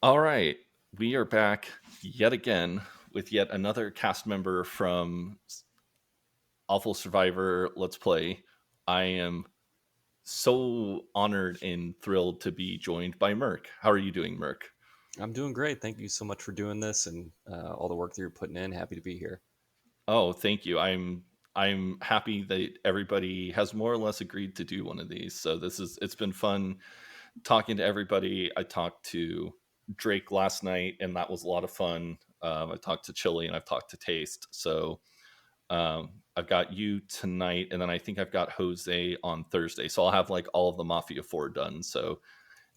All right, we are back yet again with yet another cast member from Awful Survivor Let's Play. I am so honored and thrilled to be joined by Merk. How are you doing, Merk? I'm doing great. Thank you so much for doing this and all the work that you're putting in. Happy to be here. Oh, thank you. I'm happy that everybody has more or less agreed to do one of these. So it's been fun talking to everybody. I talked to Drake last night, and that was a lot of fun. I talked to Chili and I've talked to Taste. So I've got you tonight, and then I think I've got Jose on Thursday. So I'll have like all of the Mafia 4 done. So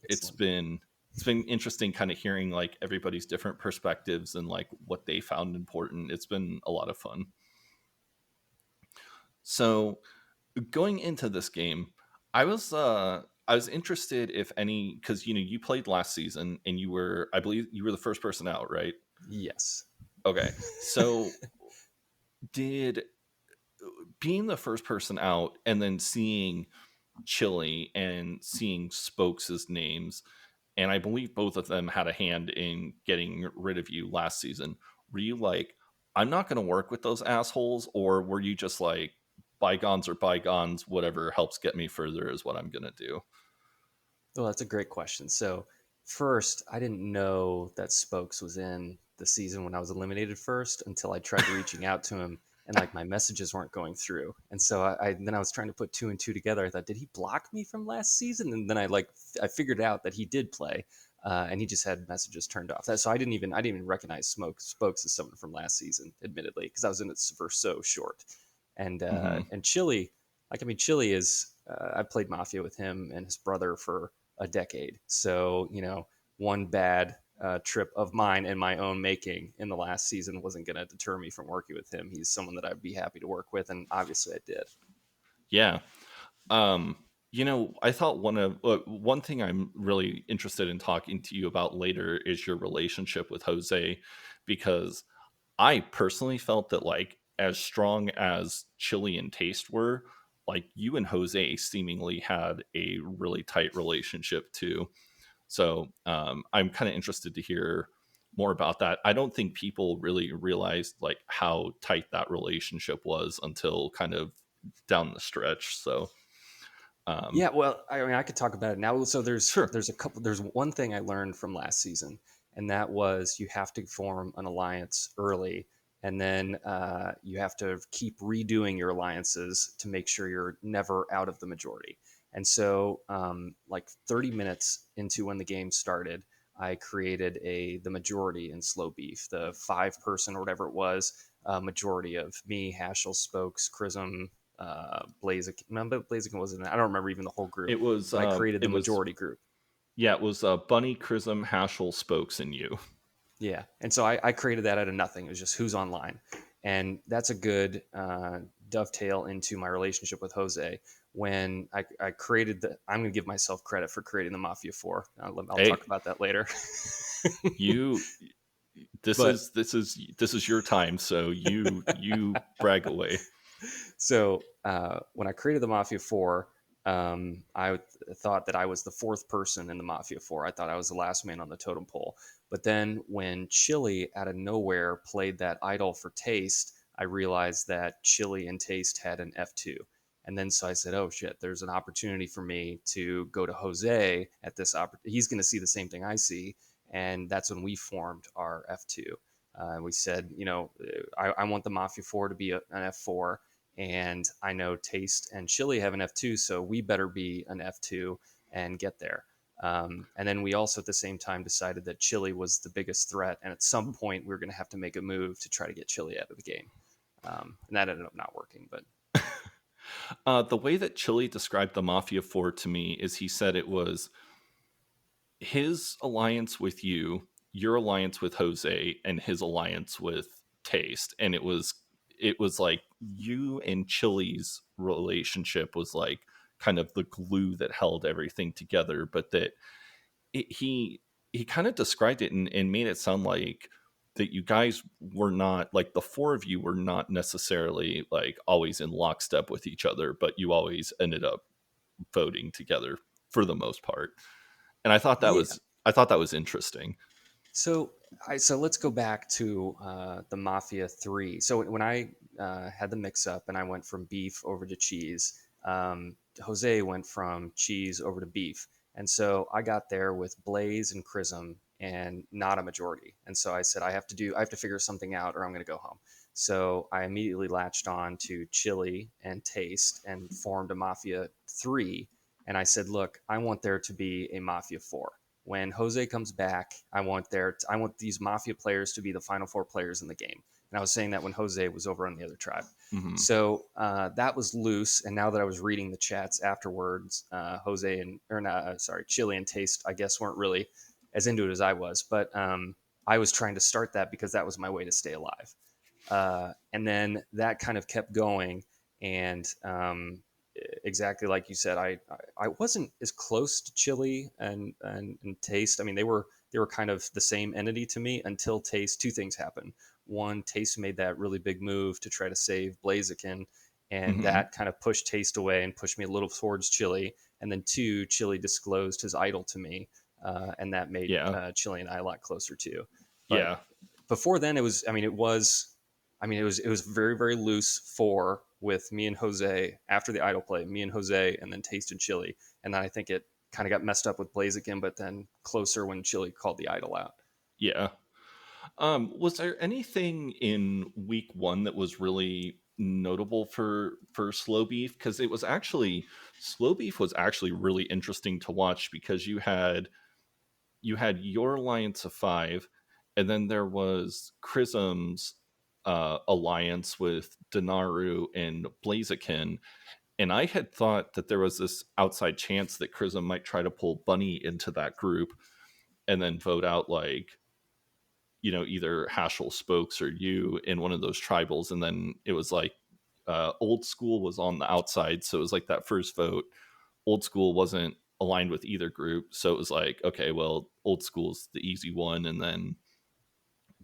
it's Excellent. been it's been interesting kind of hearing like everybody's different perspectives and like what they found important. It's been a lot of fun. So going into this game, I was interested if any, because you played last season and I believe you were the first person out, right? Yes. Okay. So did being the first person out and then seeing Chili and seeing Spokes' names, and I believe both of them had a hand in getting rid of you last season. Were you like, I'm not going to work with those assholes, or were you just like, bygones are bygones, whatever helps get me further is what I'm going to do? Well, that's a great question. So, first, I didn't know that Spokes was in the season when I was eliminated first until I tried reaching out to him and like my messages weren't going through. And so then I was trying to put two and two together. I thought, did he block me from last season? And then I figured out that he did play, and he just had messages turned off. So I didn't even recognize Spokes as someone from last season, admittedly, because I was in it for so short. Hmm. And Chili, Chili is I played Mafia with him and his brother for a decade. So, one bad trip of mine and my own making in the last season wasn't going to deter me from working with him. He's someone that I'd be happy to work with, and obviously I did. Yeah. Um, I thought one thing I'm really interested in talking to you about later is your relationship with Jose, because I personally felt that like as strong as Chili and Taste were, like you and Jose seemingly had a really tight relationship too. So I'm kind of interested to hear more about that. I don't think people really realized like how tight that relationship was until kind of down the stretch. So um, Yeah, well, I could talk about it now. So sure. there's one thing I learned from last season, and that was you have to form an alliance early, and then you have to keep redoing your alliances to make sure you're never out of the majority. And so, like 30 minutes into when the game started, I created the majority in Slow Beef, the 5 person or whatever it was, majority of me, Hashel, Spokes, Chrism, Blaziken. Remember Blaziken wasn't. I don't remember even the whole group, It was but I created it the was majority group. yeah, it was Bunny, Chrism, Hashel, Spokes, and you. Yeah, and so I created that out of nothing. It was just who's online, and that's a good dovetail into my relationship with Jose. When I created I'm going to give myself credit for creating the Mafia Four. I'll talk Hey, about that later. you But this is your time, so you brag away. when I created the Mafia 4, I thought that I was the fourth person in the Mafia 4. I thought I was the last man on the totem pole. But then when Chili out of nowhere played that idol for Taste, I realized that Chili and Taste had an F2. And then so I said, oh shit, there's an opportunity for me to go to Jose at this opportunity. He's going to see the same thing I see. And that's when we formed our F2. We said, I want the Mafia 4 to be an F4, and I know Taste and Chili have an F2, so we better be an F2 and get there. And then we also at the same time decided that Chili was the biggest threat, and at some point we were going to have to make a move to try to get Chili out of the game. And that ended up not working, but The way that Chili described the Mafia 4 to me is he said it was his alliance with you, your alliance with Jose, and his alliance with Taste. And it was like you and Chili's relationship was like kind of the glue that held everything together, but that it, he kind of described it and made it sound like that you guys were not like the four of you were not necessarily like always in lockstep with each other, but you always ended up voting together for the most part. And yeah, I thought that was interesting. So, so let's go back to the Mafia 3. So when I had the mix up and I went from beef over to cheese, Jose went from cheese over to beef. And so I got there with Blaze and Chrism and not a majority. And so I said, I have to figure something out or I'm going to go home. So I immediately latched on to chili and taste and formed a Mafia 3. And I said, look, I want there to be a Mafia 4. When Jose comes back, I want these Mafia players to be the final four players in the game. And I was saying that when Jose was over on the other tribe. Hmm. So that was loose. And now that I was reading the chats afterwards, Jose and or not, sorry, Chili and Taste, I guess, weren't really as into it as I was. But I was trying to start that because that was my way to stay alive. And then that kind of kept going. And exactly like you said, I wasn't as close to Chili and Taste. I mean, they were kind of the same entity to me until Taste. Two things happened. One, Taste made that really big move to try to save Blaziken, and Hmm. that kind of pushed Taste away and pushed me a little towards Chili. And then two, Chili disclosed his idol to me, and that made Yeah. Chili and I a lot closer too. But Yeah. before then, it was very, very loose four with me and Jose after the idol play, me and Jose, and then Taste and Chili. And then I think it kind of got messed up with Blaziken, but then closer when Chili called the idol out. Yeah. Was there anything in week one that was really notable for slow beef? Because it was actually slow beef was actually really interesting to watch because you had your alliance of five, and then there was Chrism's alliance with Denaru and Blaziken. And I had thought that there was this outside chance that Chrism might try to pull Bunny into that group and then vote out like either Hashel Spokes or you in one of those tribals. And then it was like old school was on the outside. So it was like that first vote. Old school wasn't aligned with either group. So it was like, okay, well, old school's the easy one. And then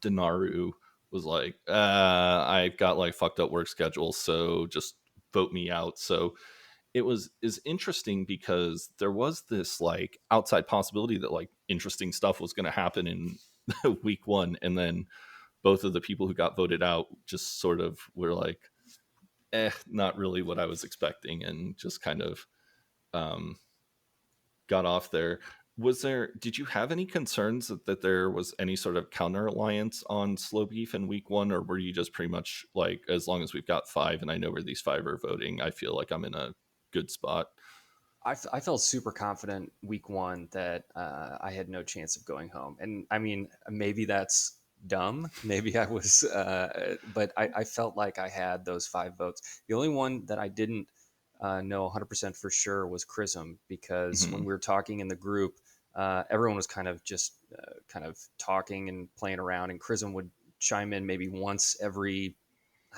Denaru was like, I've got like fucked up work schedule. So just vote me out. So it was is interesting because there was this like outside possibility that like interesting stuff was going to happen in week one, and then both of the people who got voted out just sort of were like, not really what I was expecting, and just kind of um, got off there. Did you have any concerns that there was any sort of counter alliance on slow beef in week one, or were you just pretty much like, as long as we've got five and I know where these five are voting, I feel like I'm in a good spot? I felt super confident week one that I had no chance of going home. And I mean, maybe that's dumb. Maybe I was, but I felt like I had those five votes. The only one that I didn't know 100% for sure was Chrism, because when Hmm. we were talking in the group, everyone was kind of just kind of talking and playing around, and Chrism would chime in maybe once every,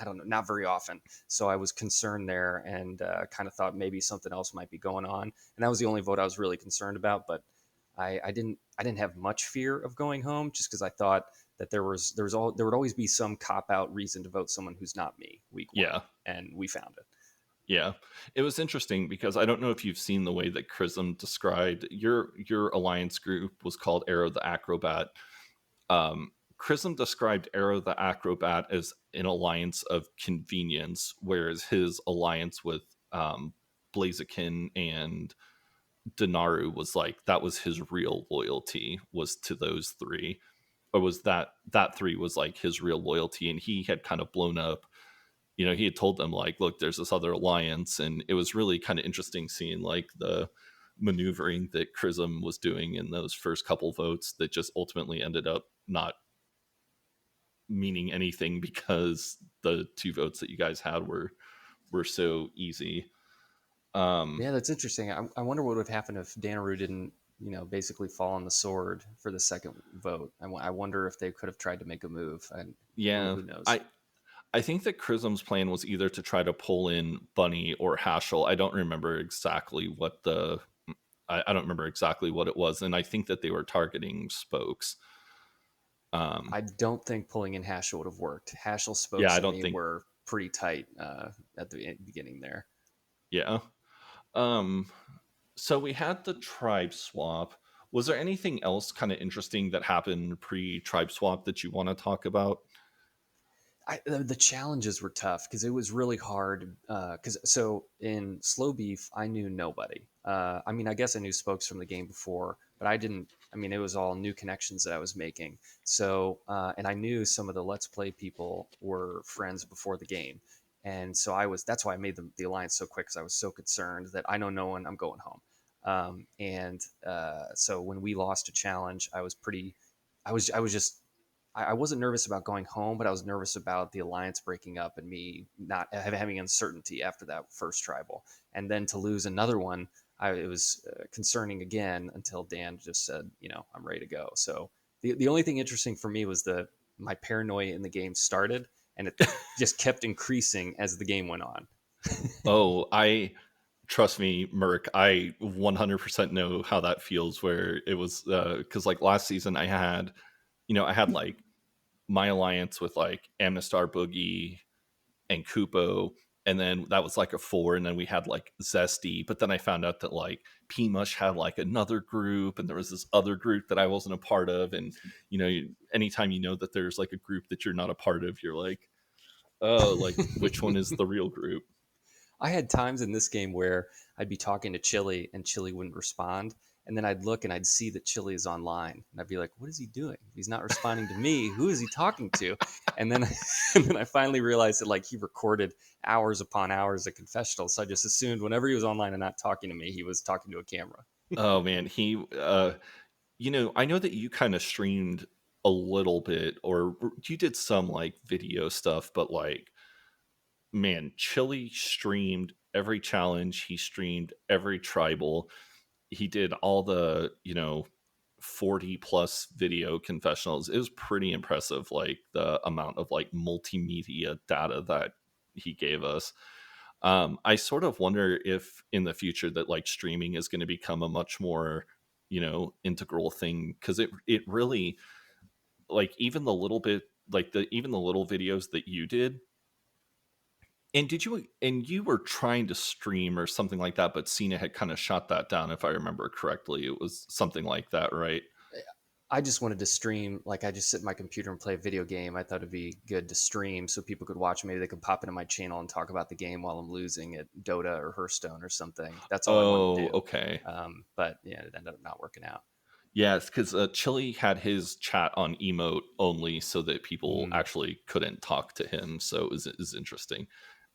I don't know, not very often. So I was concerned there and kind of thought maybe something else might be going on. And that was the only vote I was really concerned about. But I didn't have much fear of going home, just because I thought that there would always be some cop out reason to vote someone who's not me week one, Yeah. and we found it. Yeah, it was interesting because I don't know if you've seen the way that Chrism described your alliance group was called Arrow the Acrobat. Chrism described Arrow the Acrobat as an alliance of convenience, whereas his alliance with Blaziken and Denaru was like that was his real loyalty was to those three, or was that three was like his real loyalty, and he had kind of blown up. He had told them like, look, there's this other alliance, and it was really kind of interesting seeing like the maneuvering that Chrism was doing in those first couple votes that just ultimately ended up not meaning anything because the two votes that you guys had were so easy. um Yeah, that's interesting. I wonder what would happen if Danaru didn't, basically fall on the sword for the second vote. I wonder if they could have tried to make a move. And who, yeah, who knows? I think that Chrism's plan was either to try to pull in Bunny or Hashel. I don't remember exactly what the I don't remember exactly what it was, and I think that they were targeting Spokes. um I don't think pulling in Haschel would have worked. Haschel yeah, spokes I and don't me think. were pretty tight at the beginning there. Yeah. um so we had the tribe swap. Was there anything else kind of interesting that happened pre tribe swap that you want to talk about? The challenges were tough because it was really hard. Because so in slow beef, I knew nobody. I mean, I guess I knew spokes from the game before, but I didn't. I mean, it was all new connections that I was making. So, and I knew some of the Let's Play people were friends before the game, and so I was. That's why I made the alliance so quick because I was so concerned that I know no one. I'm going home. So when we lost a challenge, I was pretty. I was just I wasn't nervous about going home, but I was nervous about the alliance breaking up and me not having uncertainty after that first tribal. And then to lose another one, it was concerning again until Dan just said, I'm ready to go. So the only thing interesting for me was my paranoia in the game started, and it just kept increasing as the game went on. Oh, I trust me, Merk. I 100% know how that feels. Where it was because like last season, I had like my alliance with like Amnistar Boogie and Kupo, and then that was like a four, and then we had like Zesty. But then I found out that like P Mush had like another group, and there was this other group that I wasn't a part of. And anytime you know that there's like a group that you're not a part of, you're like, oh, like which one is the real group? I had times in this game where I'd be talking to Chili and Chili wouldn't respond. And then I'd look and I'd see that Chili is online. And I'd be like, what is he doing? He's not responding to me. Who is he talking to? And then, and then I finally realized that like he recorded hours upon hours of confessionals. So I just assumed whenever he was online and not talking to me, he was talking to a camera. Oh man, I know that you kind of streamed a little bit, or you did some like video stuff, but like, man, Chili streamed every challenge. He streamed every tribal. He did all the 40 plus video confessionals. It was pretty impressive, like the amount of like multimedia data that he gave us. I sort of wonder if in the future that like streaming is going to become a much more integral thing, because it really, like, even the little bit, like the little videos that you did. And you were trying to stream or something like that, but Cena had kind of shot that down, if I remember correctly. It was something like that, right? I just wanted to stream, like I just sit in my computer and play a video game. I thought it'd be good to stream so people could watch. Maybe they could pop into my channel and talk about the game while I'm losing at Dota or Hearthstone or something. That's all I wanted to Oh, do. okay. But yeah, it ended up not working out. Yes, because Chili had his chat on emote only so that people Mm. actually couldn't talk to him. So it was interesting.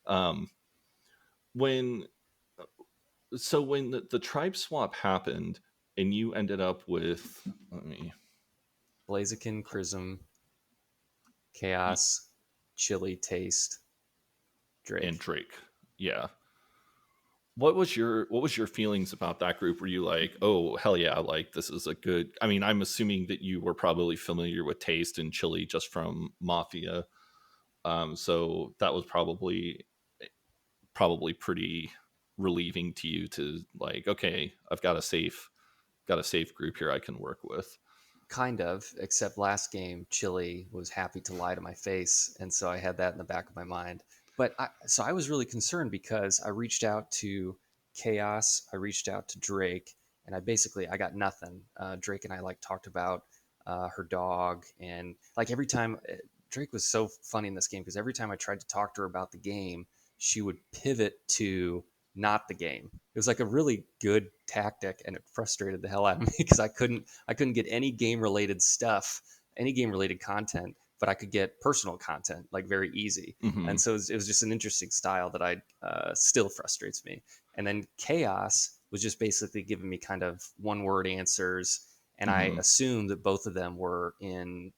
Um, when when the tribe swap happened and you ended up with, let me, Blaziken, Chrism, y- Chaos, Chili, Taste, and Drake. Drake, yeah. What was your feelings about that group? Were you like, oh hell yeah, like this is a good? I mean, I'm assuming that you were probably familiar with Taste and Chili just from Mafia, so that was probably pretty relieving to you to like, okay, I've got a safe group here I can work with. Kind of, except last game, Chili was happy to lie to my face, and so I had that in the back of my mind. So I was really concerned because I reached out to Chaos, I reached out to Drake, and I got nothing. Drake and I like talked about her dog, and like every time Drake was so funny in this game because every time I tried to talk to her about the game, she would pivot to not the game. It was like a really good tactic, and it frustrated the hell out of me because I couldn't get any game related stuff, any game related content, but I could get personal content like very easy. Hmm. And so it was just an interesting style that I still frustrates me. And then Chaos was just basically giving me kind of one word answers, and I Hmm. assumed that both of them were in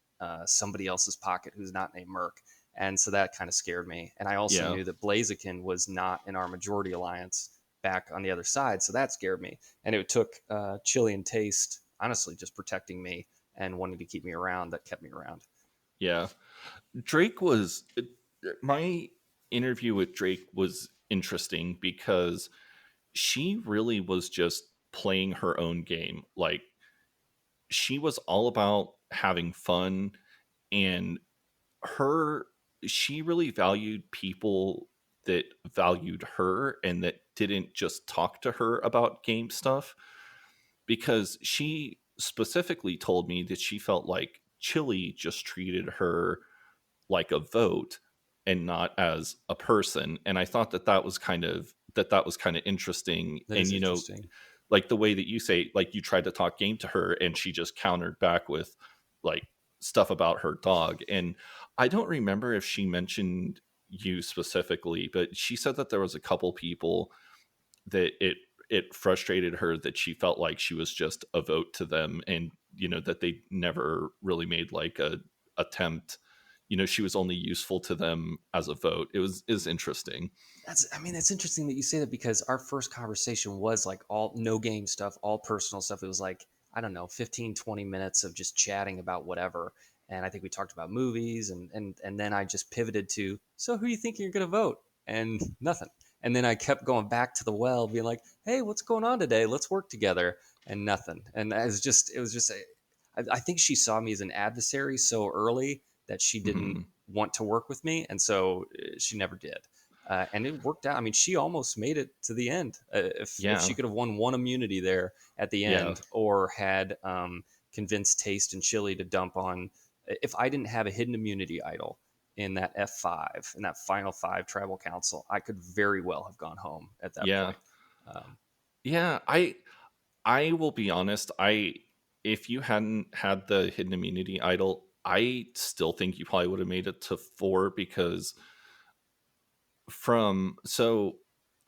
somebody else's pocket who's not named Merk. And so that kind of scared me. And I also Yeah. knew that Blaziken was not in our majority alliance back on the other side. So that scared me. And it took Chili and Taste, honestly, just protecting me and wanting to keep me around that kept me around. Yeah. Drake was my interview with Drake was interesting because she really was just playing her own game. Like, she was all about having fun, and her she really valued people that valued her and that didn't just talk to her about game stuff, because specifically told me that she felt like Chili just treated her like a vote and not as a person. And I thought that that was kind of interesting. That And is interesting. like the way that you say, like you tried to talk game to her and she just countered back with like stuff about her dog. And I don't remember if she mentioned you specifically, but she said that there was a couple people that it frustrated her that she felt like she was just a vote to them, and that they never really made like a attempt. She was only useful to them as a vote. Is interesting. I mean, it's interesting that you say that because our first conversation was like all no game stuff, all personal stuff. It was like, I don't know, 15, 20 minutes of just chatting about whatever. And I think we talked about movies and then I just pivoted to, so who do you think you're going to vote? And nothing. And then I kept going back to the well, being like, hey, what's going on today? Let's work together. And nothing. And it was just, I think she saw me as an adversary so early that she didn't Hmm. want to work with me. And so she never did. And it worked out. I mean, she almost made it to the end. If Yeah. she could have won one immunity there at the Yeah. end, or had convinced Taste and Chili to dump on, if I didn't have a hidden immunity idol in that F5 in that final five tribal council, I could very well have gone home at that Yeah. point. Um, Yeah. I will be honest. If you hadn't had the hidden immunity idol, I still think you probably would have made it to 4, because from so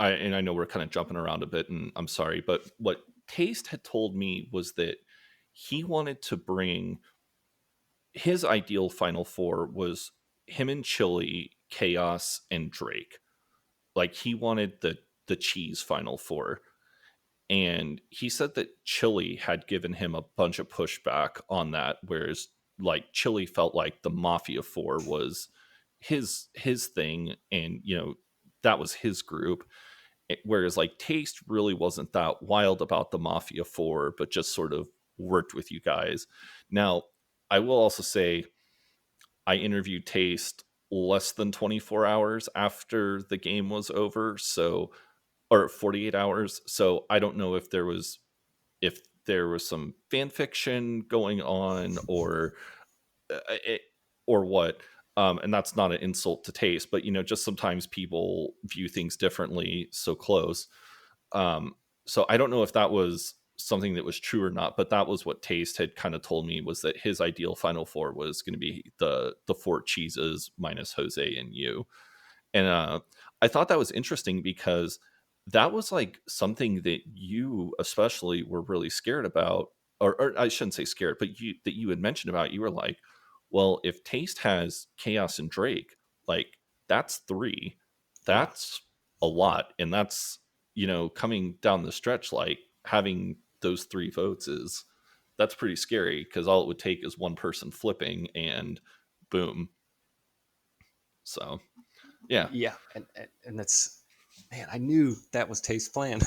I know we're kind of jumping around a bit, and I'm sorry, but what Taste had told me was that he wanted to bring his ideal final four was him and Chili, Chaos, and Drake. Like he wanted the cheese final four. And he said that Chili had given him a bunch of pushback on that, whereas like Chili felt like the Mafia Four was his thing, and that was his group. Whereas like Taste really wasn't that wild about the Mafia Four, but just sort of worked with you guys. Now, I will also say I interviewed Taste less than 24 hours after the game was over, so or 48 hours. So I don't know if there was some fan fiction going on, it, or what. And that's not an insult to Taste, but just sometimes people view things differently so close. So I don't know if that was something that was true or not, but that was what Taste had kind of told me, was that his ideal final four was going to be the four cheeses minus Jose and you. And I thought that was interesting because that was like something that you especially were really scared about, or I shouldn't say scared, but you had mentioned about. You were like, well, if Taste has Chaos and Drake, like that's 3. yeah, That's a lot. And that's, coming down the stretch, like having those 3 votes that's pretty scary, because all it would take is one person flipping and boom. So yeah. yeah, and that's, man, I knew that was Taste's plan.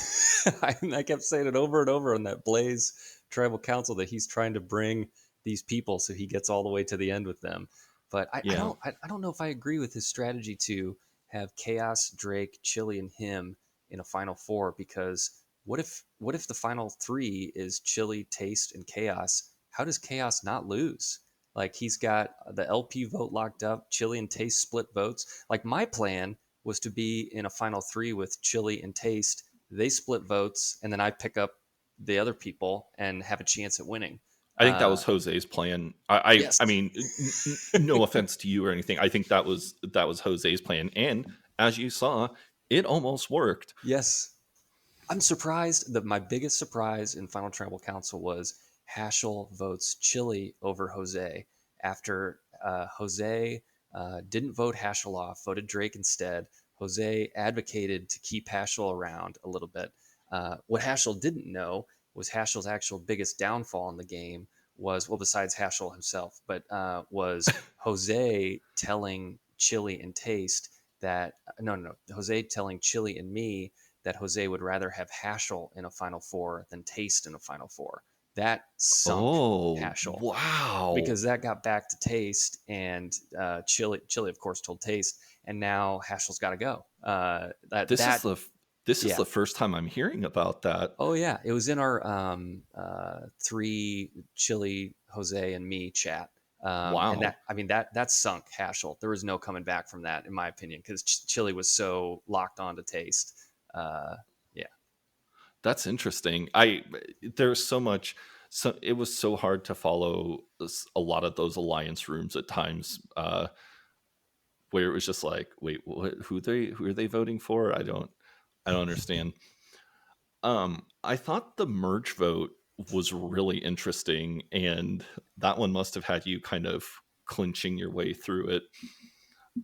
I kept saying it over and over on that Blaze tribal council that he's trying to bring these people so he gets all the way to the end with them. But Yeah. I don't know if I agree with his strategy to have Chaos, Drake, Chili, and him in a final four, because what if the final three is Chili, Taste, and Chaos? How does Chaos not lose? Like he's got the LP vote locked up, Chili and Taste split votes. Like my plan was to be in a final three with Chili and Taste. They split votes, and then I pick up the other people and have a chance at winning. I think that Uh, was Jose's plan. I yes, mean, no offense to you or anything. I think that was Jose's plan, and as you saw, it almost worked. yes. I'm surprised that my biggest surprise in Final Tribal Council was Haschel votes Chili over Jose after Jose didn't vote Haschel off, voted Drake instead. Jose advocated to keep Haschel around a little bit. What Haschel didn't know was Haschel's actual biggest downfall in the game was, well, besides Haschel himself, but was Jose telling Chili and Taste that, no, Jose telling Chili and me that Jose would rather have Haschel in a Final Four than Taste in a Final Four. That sunk Oh, Haschel wow. because that got back to Taste, and Chili of course told Taste, and now Haschel's got to go. This is That the This is Yeah. the first time I'm hearing about that. Oh yeah, it was in our three Chili, Jose, and me chat. And Wow. that, I mean, that sunk Haschel. There was no coming back from that, in my opinion, because Chili was so locked on to taste. Yeah, That's interesting. There's so much, so it was so hard to follow a lot of those alliance rooms at times, where it was just like, wait, what, who are they voting for? I don't understand. I thought the merge vote was really interesting, and that one must have had you kind of clinching your way through it.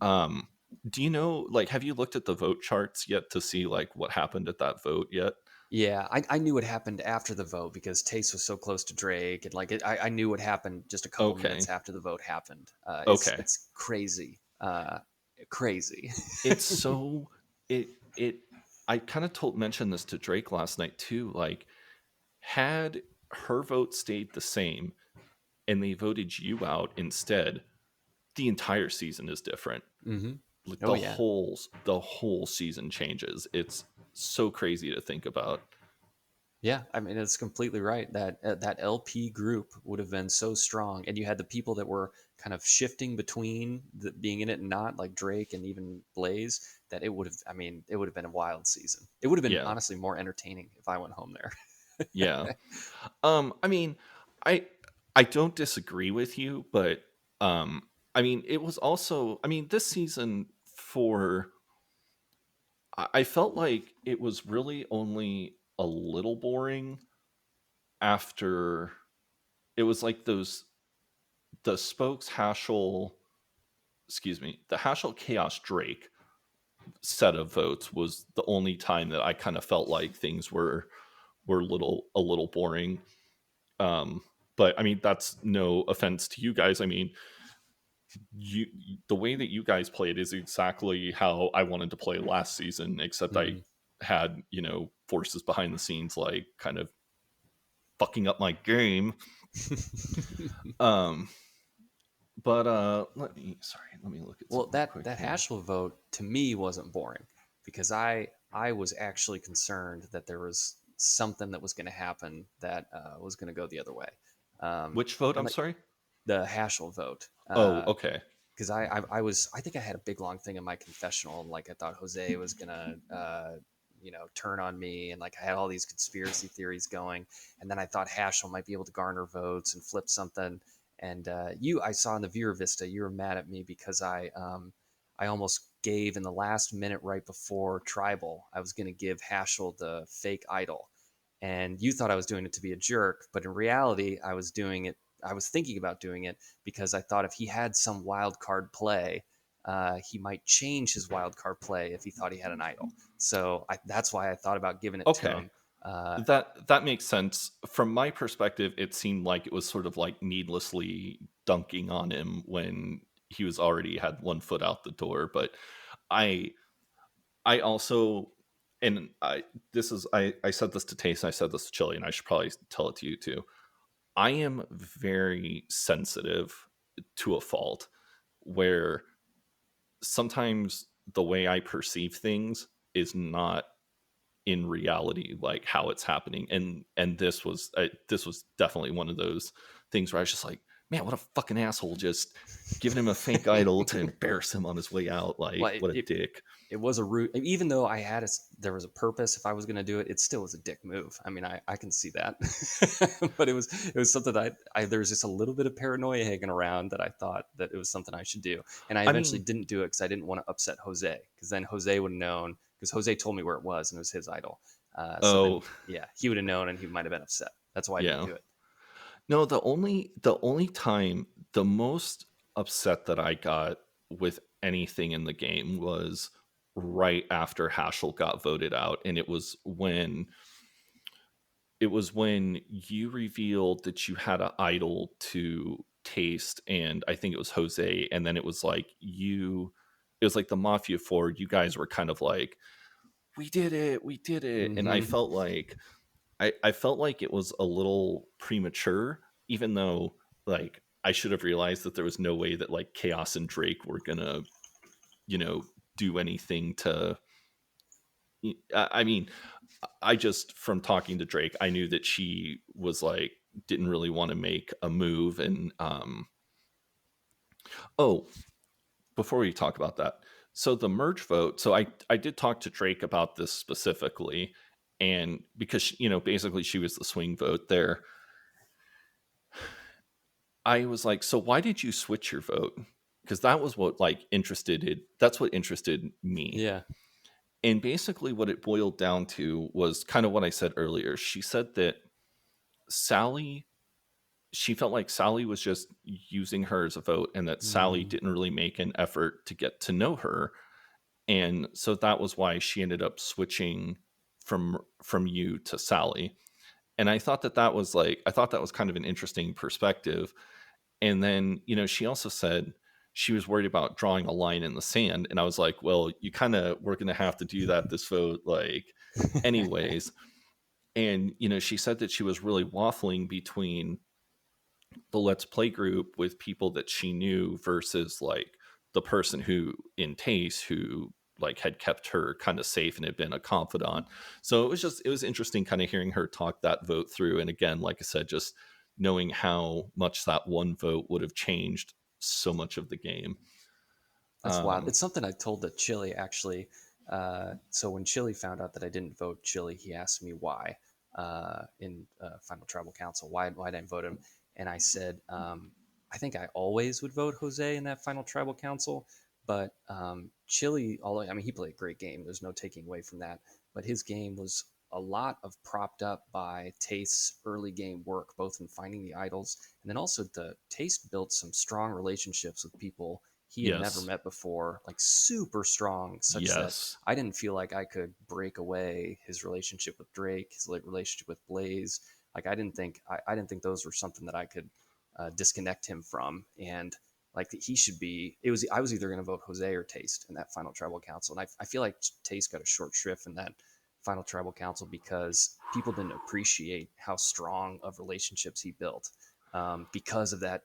Um, do you know, like, have you looked at the vote charts yet to see like what happened at that vote yet? yeah. I knew what happened after the vote because Taste was so close to Drake, and like I knew what happened just a couple minutes Okay, after the vote happened. okay. It's crazy, crazy. It's so it. I kind of told mentioned this to Drake last night too. Like, had her vote stayed the same and they voted you out instead, the entire season is different. Hmm. Like Oh yeah. the whole season changes. It's so crazy to think about. Yeah, I mean it's completely right that that LP group would have been so strong, and you had the people that were kind of shifting between being in it and not, like Drake and even Blaze. That it would have, I mean, it would have been a wild season. It would have been Yeah, honestly more entertaining if I went home there. yeah. I mean, I I don't disagree with you, but I mean, it was also, I mean, this season for I felt like it was really only a little boring after it was like those the Spokes Haschel, excuse me, the Haschel Chaos Drake set of votes was the only time that I kind of felt like things were a little boring. Um, but I mean, that's no offense to you guys. I mean, you the way that you guys played is exactly how I wanted to play last season, except I Hmm. had, forces behind the scenes like kind of fucking up my game. Um, but let me look at Well, something quick that here. Hashville vote to me wasn't boring because I was actually concerned that there was something that was going to happen that was going to go the other way. Which vote? And I'm like sorry. the Haschel vote, Oh, okay. because I was, I think I had a big long thing in my confessional, and like I thought Jose was gonna turn on me, and like I had all these conspiracy theories going, and then I thought Haschel might be able to garner votes and flip something. And you, I saw in the viewer vista, you were mad at me because I almost gave in the last minute right before tribal. I was gonna give Haschel the fake idol, and you thought I was doing it to be a jerk, but in reality, I was doing it. I was thinking about doing it because I thought if he had some wild card play, he might change his wild card play if he thought he had an idol. So that's why I thought about giving it to Okay. him. Uh, That makes sense. From my perspective, it seemed like it was sort of like needlessly dunking on him when he was already had one foot out the door. But I I also, and I said this to Taste, I said this to Chili, and I should probably tell it to you too. I am very sensitive to a fault where sometimes the way I perceive things is not in reality like how it's happening, and this was definitely one of those things where I was just like, man, what a fucking asshole, just giving him a fake idol to embarrass him on his way out, like well, what a dick. it was a root. Even though I had there was a purpose if I was going to do it, it still was a dick move. I mean, I can see that, but it was something that there was just a little bit of paranoia hanging around that I thought that it was something I should do, and I I eventually mean, didn't do it because I didn't want to upset Jose, because then Jose would have known, because Jose told me where it was and it was his idol. So then oh yeah, he would have known and he might have been upset. That's why I didn't yeah, do it. no, the only time, the most upset that I got with anything in the game was right after Haschel got voted out, and it was when you revealed that you had an idol to Taste, and I think it was Jose, and then it was like the Mafia 4, you guys were kind of like, we did it. And Hmm. I felt like it was a little premature, even though like I should have realized that there was no way that like Chaos and Drake were gonna, you know, do anything to I mean, I just from talking to Drake, I knew that she was like didn't really want to make a move. And oh, before we talk about that, so the merge vote. So I did talk to Drake about this specifically, and because basically she was the swing vote there. I was like, so why did you switch your vote? Because that was what like interested it. That's what interested me. Yeah. And basically, what it boiled down to was kind of what I said earlier. She said that Sally, she felt like Sally was just using her as a vote, and that Sally Mm, didn't really make an effort to get to know her. And so that was why she ended up switching from you to Sally. And I thought that was kind of an interesting perspective. And then, she also said she was worried about drawing a line in the sand. And I was like, well, you kind of we're going to have to do that this vote, like, anyways. And, she said that she was really waffling between the Let's Play group with people that she knew versus like the person who in Taste who like had kept her kind of safe and had been a confidant. So it was interesting kind of hearing her talk that vote through. And again, like I said, just knowing how much that one vote would have changed so much of the game. that's wild. Um, It's something I told to Chili actually. So when Chili found out that I didn't vote Chili, he asked me why in Final Tribal Council. Why didn't I vote him? And I said I think I always would vote Jose in that Final Tribal Council, but Chili, although I mean he played a great game, there's no taking away from that. But his game was a lot of propped up by Taste's early game work, both in finding the idols and then also the Taste built some strong relationships with people he had never yes. met before, like super strong, such that Yes. I didn't feel like I could break away his relationship with Drake, his relationship with Blaze. Like I didn't think those were something that I could disconnect him from, and like he should be. It was I was either going to vote Jose or Taste in that final tribal council, and I feel like Taste got a short shrift in that final tribal council because people didn't appreciate how strong of relationships he built because of that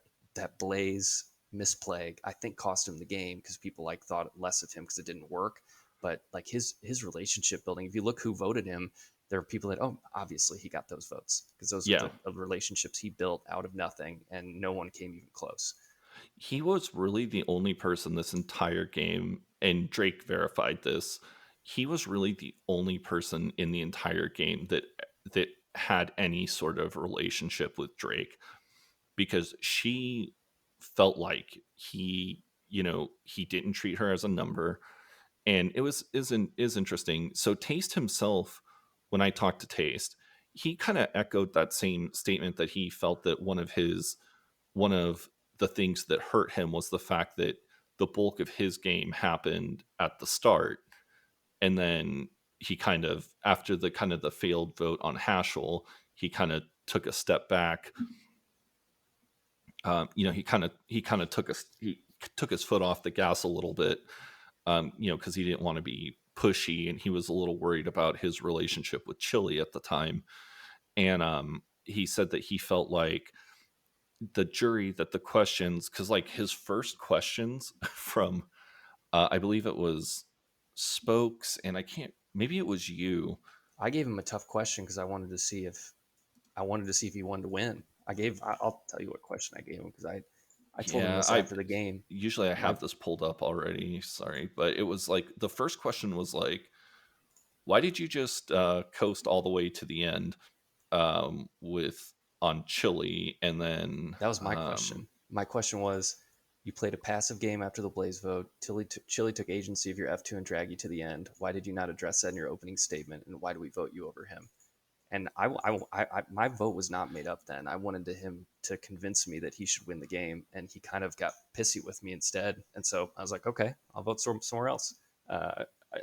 Blaze misplay, I think cost him the game because people like thought less of him because it didn't work. But like his relationship building, if you look who voted him, there are people that obviously he got those votes because those are Yeah. the relationships he built out of nothing, and no one came even close. He was really the only person this entire game, and Drake verified this. He was really the only person in the entire game that had any sort of relationship with Drake, because she felt like he didn't treat her as a number. And it was is interesting. So Taste himself, when I talked to Taste, he kind of echoed that same statement, that he felt that one of the things that hurt him was the fact that the bulk of his game happened at the start, and then he kind of, after the kind of the failed vote on Hashel, he kind of took a step back. He kind of took his foot off the gas a little bit, because he didn't want to be pushy, and he was a little worried about his relationship with Chili at the time. And he said that he felt like the jury, that the questions, because like his first questions from I believe it was Spokes, and I can't, maybe it was you. I gave him a tough question because I wanted to see if he wanted to win. I'll tell you what question I gave him because I told him Yeah, this I after the game. usually I My have this pulled up already, sorry, but it was like the first question was like, why did you just coast all the way to the end with on Chili? And then That was my question. My question was, you played a passive game after the Blaze vote. Chili took agency of your F2 and dragged you to the end. Why did you not address that in your opening statement? And why do we vote you over him? And my vote was not made up then. I wanted him to convince me that he should win the game, and he kind of got pissy with me instead. And so I was like, okay, I'll vote somewhere else.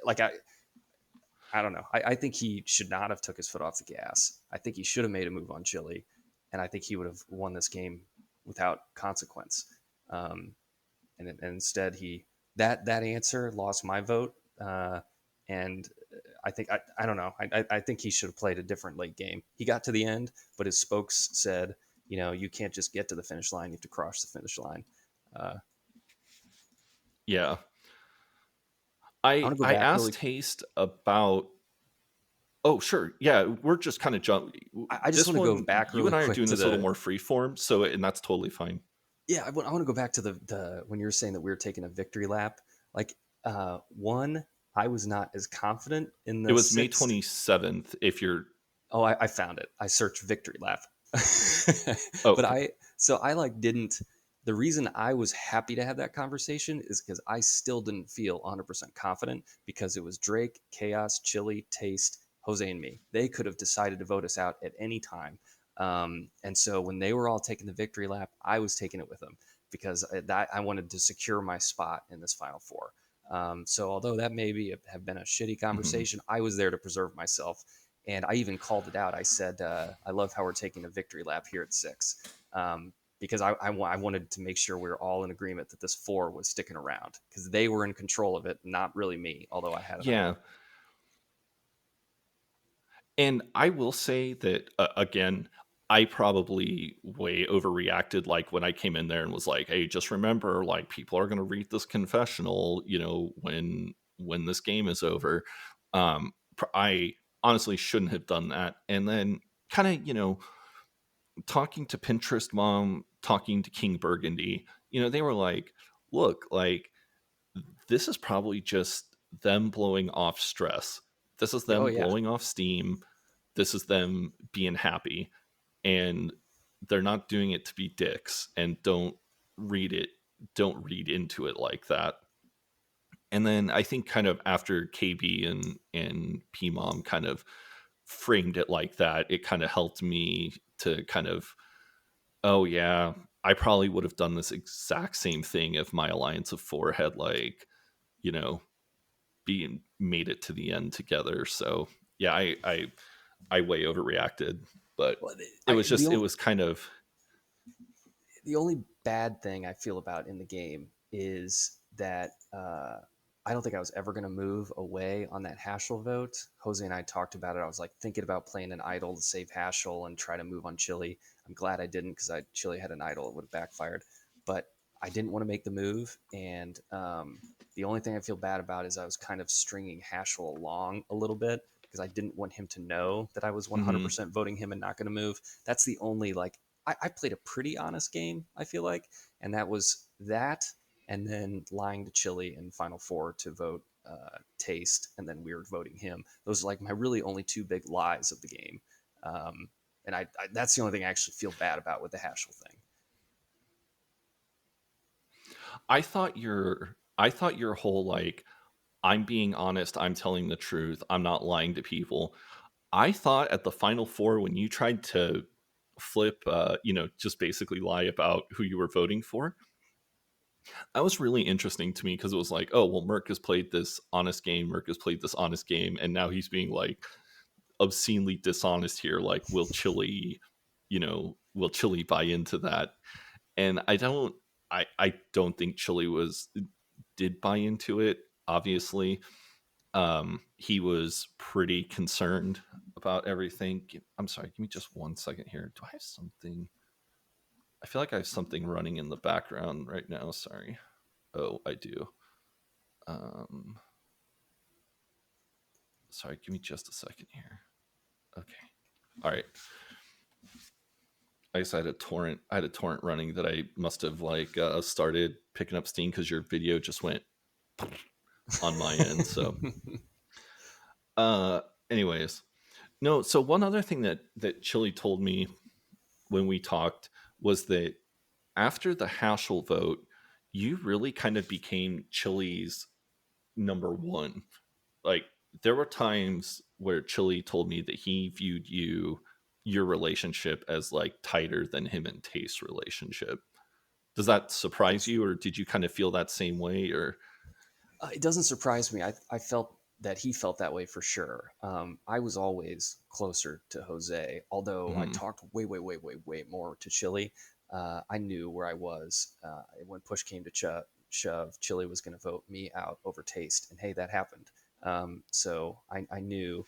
Like I don't know. I think he should not have took his foot off the gas. I think he should have made a move on Chile, and I think he would have won this game without consequence. Um, and instead, that answer lost my vote. And I don't know. I think he should have played a different late game. He got to the end, but his spokes said, you can't just get to the finish line; you have to cross the finish line. Uh, yeah, I I want to go I back asked really. Taste about Oh, sure. Yeah, we're just kind of I just this want to go one, back you really and I are quick doing to this a little the more freeform, so and that's totally fine. yeah. I want to go back to the when you were saying that we were taking a victory lap. Like one, I was not as confident in It the was May sixth. 27th if you're Oh, I found it. I searched victory lap. oh, But okay. I like didn't. The reason I was happy to have that conversation is because I still didn't feel 100% confident because it was Drake, Chaos, Chili, Taste, Jose, and me. They could have decided to vote us out at any time. And so when they were all taking the victory lap, I was taking it with them because that I wanted to secure my spot in this final four. So although that maybe have been a shitty Mhm. conversation, I was there to preserve myself, and I even called it out. I said, I love how we're taking a victory lap here at six. Because I wanted to make sure we were all in agreement that this four was sticking around because they were in control of it, not really me, although I had an Yeah, idol. and I will say that, again, I probably way overreacted, like, when I came in there and was like, "Hey, just remember, like, people are gonna read this confessional, when this game is over." I honestly shouldn't have done that, and then kinda, talking to Pinterest Mom, talking to King Burgundy, they were like, "Look, like, this is probably just them blowing off stress. This is Oh them yeah, blowing off steam. This is them being happy. And they're not doing it to be dicks. And read it. Don't read into it like that." And then I think kind of after KB and PMOM kind of framed it like that, it kind of helped me to kind of, oh yeah, I probably would have done this exact same thing if my alliance of four had, like, you know, being made it to the end together. So yeah, I way overreacted, but well, it was the just, it only was kind of, bad thing I feel about in the game is that I don't think I was ever going to move away on that Hashel vote. Jose and I talked about it. I was like thinking about playing an idol to save Hashel and try to move on Chili. I'm glad I didn't because Chili had an idol. It would have backfired. But I didn't want to make the move. And the only thing I feel bad about is I was kind of stringing Hashel along a little bit because I didn't want him to know that I was mhm. 100% voting him and not going to move. That's the only like I played a pretty honest game, I feel like, and that was that, and then lying to Chili in Final Four to vote Taste, and then we were voting him. Those are like my really only two big lies of the game, um, and that's the only thing I actually feel bad about with the Hashel thing. I thought your whole, like, I'm being honest, I'm telling the truth, I'm not lying to people. I thought at the final four when you tried to flip, just basically lie about who you were voting for, that was really interesting to me because it was like, oh well, Merk has played this honest game, Merk has played this honest game, and now he's being, like, obscenely dishonest here. Like, will Chili buy into that? And I don't think Chili was did buy into it, obviously. He was pretty concerned about everything. I'm sorry, give me just 1 second here. Do I have something? I feel like I have something running in the background right now. Sorry. Oh, I do. Um, sorry, give me just a second here. Okay. All right. I guess I had a torrent running that I must have, like, started picking up steam because your video just went on my end. So, uh, anyways, no. So one other thing that Chili told me when we talked was that after the Haschel vote, you really kind of became Chili's number one. Like, there were times where Chili told me that he viewed your relationship as, like, tighter than him and Taste's relationship. Does that surprise It's you, or did you kind of feel that same way? Or it doesn't surprise me. I felt that he felt that way for sure. I was always closer to Jose, although I mhm. talked way, way, way, way, way more to Chili. I knew where I was when push came to shove. Chili was going to vote me out over Taste, and hey, that happened. So I knew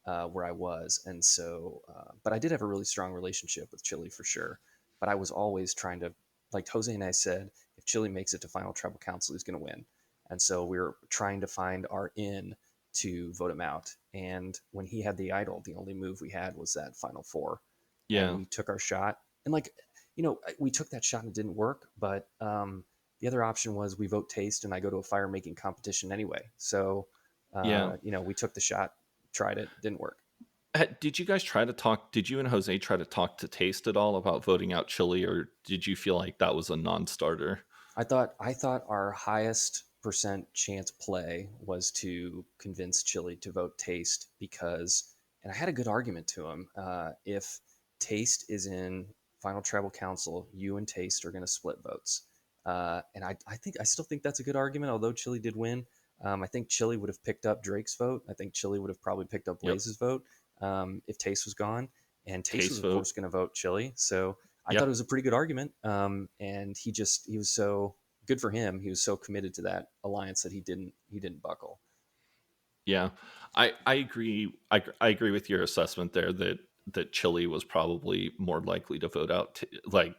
where I was, and so, but I did have a really strong relationship with Chili for sure. But I was always trying to, like Jose and I said, if Chili makes it to final tribal council, he's going to win, and so we were trying to find our in to vote him out. And when he had the idol, the only move we had was that final four, and Yeah. we took our shot. And like, we took that shot and it didn't work. But the other option was we vote taste, and I go to a fire making competition anyway. So Yeah. we took the shot, tried it, didn't work. Did you guys try to talk? Did you and Jose try to talk to Taste at all about voting out Chili, or did you feel like that was a non-starter? I thought our highest percent chance play was to convince Chili to vote Taste because, and I had a good argument to him. If Taste is in Final Tribal Council, you and Taste are going to split votes, and I still think that's a good argument. Although Chili did win, I think Chili would have picked up Drake's vote. I think Chili would have probably picked up Yep. Blaze's vote if Taste was gone, and Taste was Taste of course vote. going to vote Chili. So I thought it Yep. was a pretty good argument. And he was so good for him. He was so committed to that alliance that he didn't buckle. Yeah. I agree. I agree with your assessment there that Chili was probably more likely to vote out like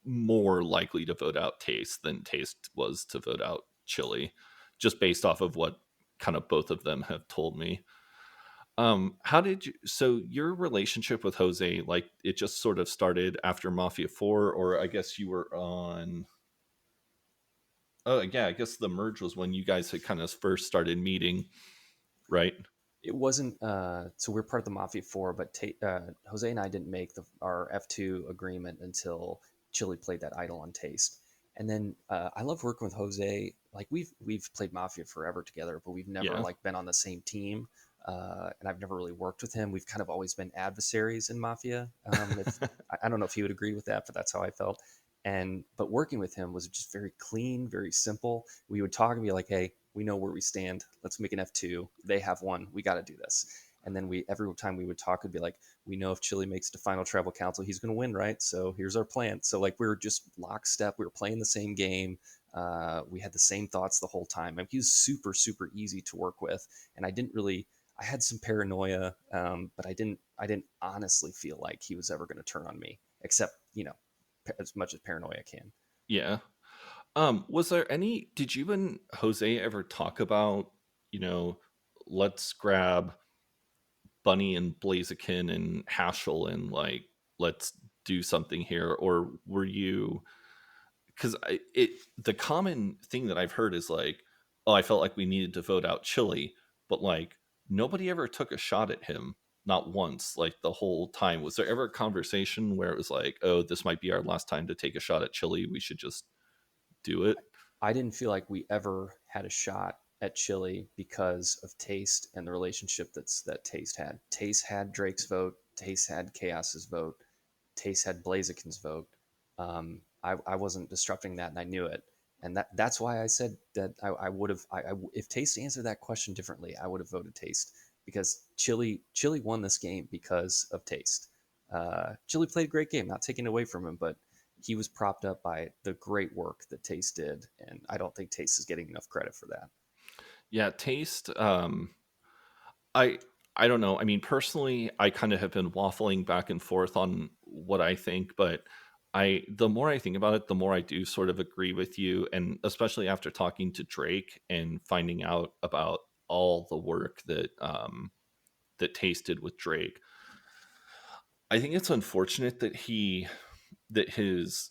more likely to vote out Taste than Taste was to vote out Chili, just based off of what kind of both of them have told me. How did you? So your relationship with Jose, like it just sort of started after Mafia 4, or I guess you were on. Oh yeah, I guess the merge was when you guys had kind of first started meeting, right? It wasn't so we're part of the Mafia 4, but Jose and I didn't make our F2 agreement until Chili played that idol on Taste. And then I love working with Jose. Like we've played Mafia forever together, but we've never Yeah. like been on the same team. And I've never really worked with him. We've kind of always been adversaries in Mafia. If I don't know if he would agree with that, but that's how I felt. And but working with him was just very clean, very simple. We would talk and be like, "Hey, we know where we stand. Let's make an F2. They have one. We got to do this." And then every time we would talk, it'd be like, "We know if Chile makes the final tribal council, he's going to win, right? So here's our plan." So like we were just lockstep. We were playing the same game. We had the same thoughts the whole time. I mean, he was super, super easy to work with, and I didn't really. I had some paranoia, but I didn't honestly feel like he was ever going to turn on me, except as much as paranoia can. Yeah. Was there any? Did you and Jose ever talk about, you know, let's grab Bunny and Blaziken and Haschel and like let's do something here, or were you? Because it the common thing that I've heard is like, oh, I felt like we needed to vote out Chili, but like nobody ever took a shot at him, not once, like the whole time. Was there ever a conversation where it was like, oh, this might be our last time to take a shot at Chili? We should just do it. I didn't feel like we ever had a shot at Chile because of Taste and the relationship that Taste had. Taste had Drake's vote. Taste had Chaos's vote. Taste had Blaziken's vote. I wasn't disrupting that, and I knew it. And that's why I said that I would have. If Taste answered that question differently, I would have voted Taste because Chile won this game because of Taste. Chile played a great game, not taking away from him, but he was propped up by the great work that Taste did, and I don't think Taste is getting enough credit for that. Yeah, Taste. I I don't know. I mean, personally, I kind of have been waffling back and forth on what I think, but the more I think about it, the more I do sort of agree with you, and especially after talking to Drake and finding out about all the work that Tasted with Drake. I think it's unfortunate that his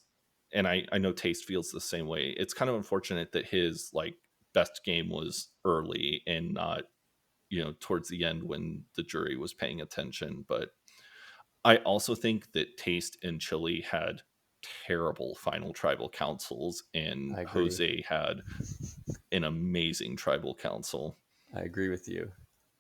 and I know Taste feels the same way. It's kind of unfortunate that his like best game was early and not, towards the end when the jury was paying attention. But I also think that Taste and Chili had terrible final tribal councils, and I agree. Jose had an amazing tribal council. I agree with you.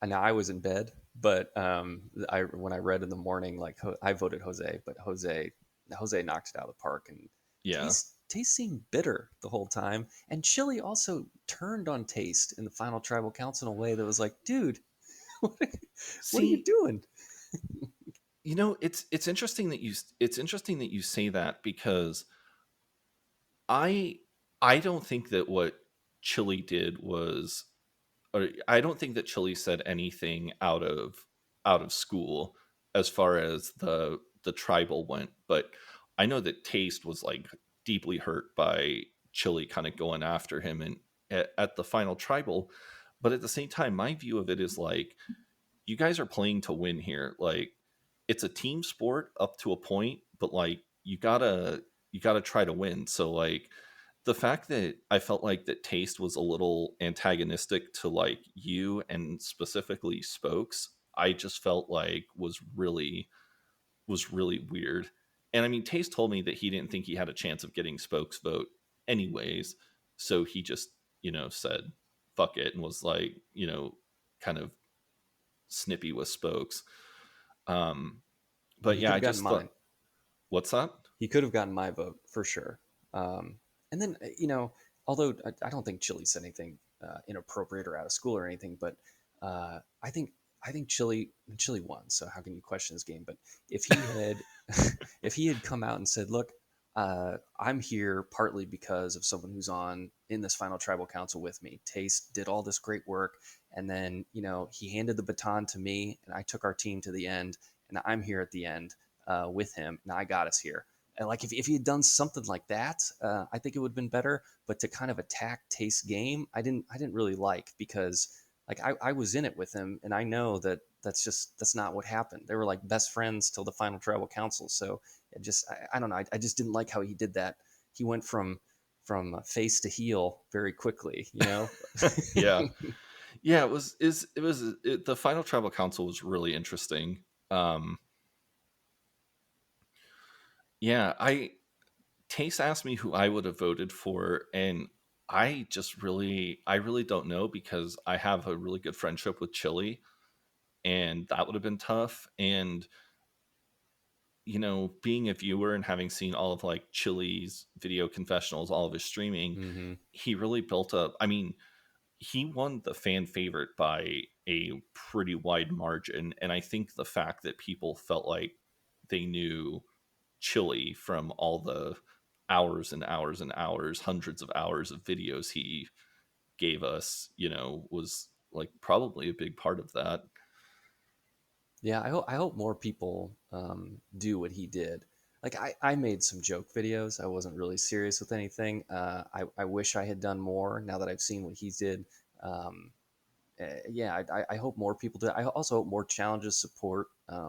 And now I was in bed, but I when I read in the morning, like I voted Jose, but Jose knocked it out of the park, and Yeah. Taste seemed bitter the whole time, and Chili also turned on Taste in the final tribal council in a way that was like, dude, what are, what are you See, doing? it's interesting that you say that because I I don't think that what Chili did was, or I don't think that Chili said anything out of school as far as the tribal went, but I know that Taste was like deeply hurt by Chili kind of going after him and at the final tribal. but at the same time, my view of it is like, you guys are playing to win here. Like, it's a team sport up to a point, but like, you gotta try to win. So like, the fact that I felt like that Taste was a little antagonistic to like you and specifically Spokes, I just felt like was really weird. And I mean, Taste told me that he didn't think he had a chance of getting Spokes' vote anyways, so he just said fuck it and was like kind of snippy with Spokes. Um, Yeah, but he yeah, could I have gotten just thought, mine. what's that? He could have gotten my vote for sure. And then, although I don't think Chili said anything inappropriate or out of school or anything, but I think Chili won. So how can you question his game? But if he had if he had come out and said, "Look, I'm here partly because of someone who's on in this final tribal council with me. Taste did all this great work, and then he handed the baton to me, and I took our team to the end, and I'm here at the end with him. And I got us here." And like if he had done something like that, I think it would have been better. But to kind of attack Taste's game, I didn't really like because like I was in it with him, and I know that that's not what happened. They were like best friends till the final tribal council. So I don't know. I just didn't like how he did that. He went from face to heel very quickly. Yeah, yeah. The final tribal council was really interesting. Um, yeah, I Taste asked me who I would have voted for, and I really don't know because I have a really good friendship with Chili, and that would have been tough. And being a viewer and having seen all of like Chili's video confessionals, all of his streaming, Mm-hmm. he really built up. I mean, he won the fan favorite by a pretty wide margin, and I think the fact that people felt like they knew Chili from all the hours and hours and hours, hundreds of hours of videos he gave us, was like probably a big part of that. Yeah, I hope more people do what he did. Like I made some joke videos. I wasn't really serious with anything. I wish I had done more now that I've seen what he did. Um, yeah, I hope more people do. I also hope more challenges support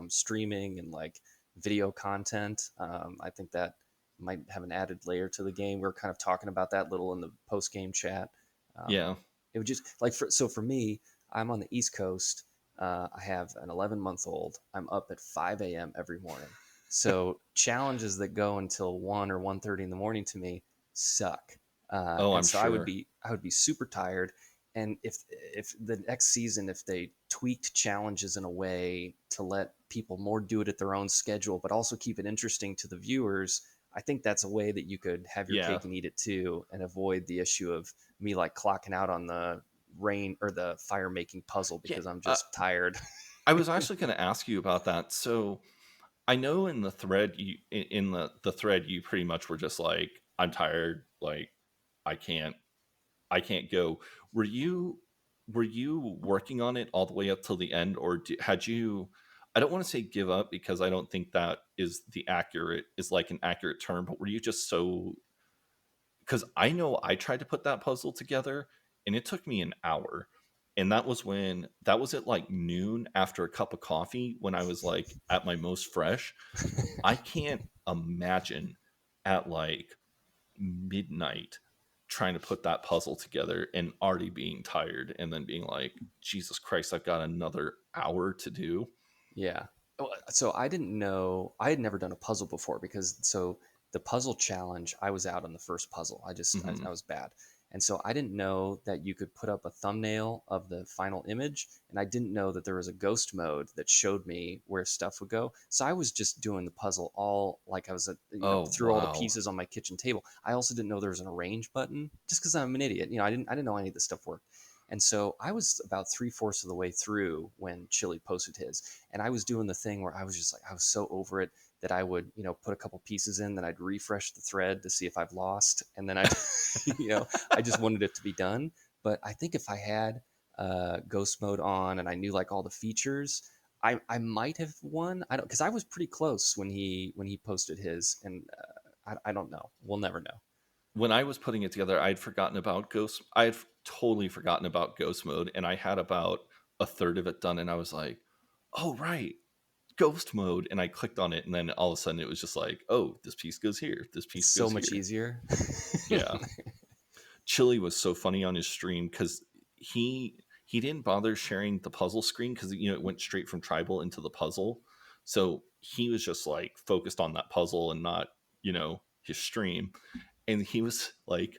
streaming and like video content. I think that might have an added layer to the game. We were kind of talking about that little in the post game chat. Um, Yeah. it would just like for me, I'm on the East Coast. I have an 11-month-old. I'm up at 5 a.m. every morning. So challenges that go until 1 or 1:30 in the morning to me suck. Oh, And I'm so I would sure. be super tired. And if the next season, if they tweaked challenges in a way to let people more do it at their own schedule, but also keep it interesting to the viewers, I think that's a way that you could have your Yeah. cake and eat it too, and avoid the issue of me like clocking out on the rain or the fire making puzzle Yeah. because I'm just tired. I was actually going to ask you about that. So I know in the thread in the thread you pretty much were just like, I'm tired, like I can't I can't go. Were you were you working on it all the way up till the end, or had you? I don't want to say give up because I don't think that is like an accurate term. But were you just so? Because I know I tried to put that puzzle together, and it took me an hour, and that was at like noon after a cup of coffee when I was like at my most fresh. I can't imagine at like midnight trying to put that puzzle together and already being tired and then being like, Jesus Christ, I've got another hour to do. Yeah. So I didn't know, I had never done a puzzle before because so the puzzle challenge, I was out on the first puzzle. I Hmm. was bad. And so I didn't know that you could put up a thumbnail of the final image. And I didn't know that there was a ghost mode that showed me where stuff would go. So I was just doing the puzzle all like I was, Oh, threw all the wow. pieces on my kitchen table. I also didn't know there was an arrange button just because I'm an idiot. I didn't know any of this stuff worked. And so I was about three-fourths of the way through when Chili posted his, and I was doing the thing where I was just like, I was so over it that I would, put a couple pieces in, then I'd refresh the thread to see if I've lost, and then I just wanted it to be done. But I think if I had ghost mode on and I knew like all the features, I might have won. I don't because I was pretty close when he posted his, and I don't know. We'll never know. when I was putting it together, I'd forgotten about Ghost. I had totally forgotten about Ghost Mode, and I had about a third of it done, and I was like, "Oh right, Ghost Mode." And I clicked on it, and then all of a sudden, it was just like, "Oh, this piece goes here. This It's piece so goes much here." easier. Yeah, Chili was so funny on his stream because he didn't bother sharing the puzzle screen because it went straight from tribal into the puzzle, so he was just like focused on that puzzle and not his stream, and he was like,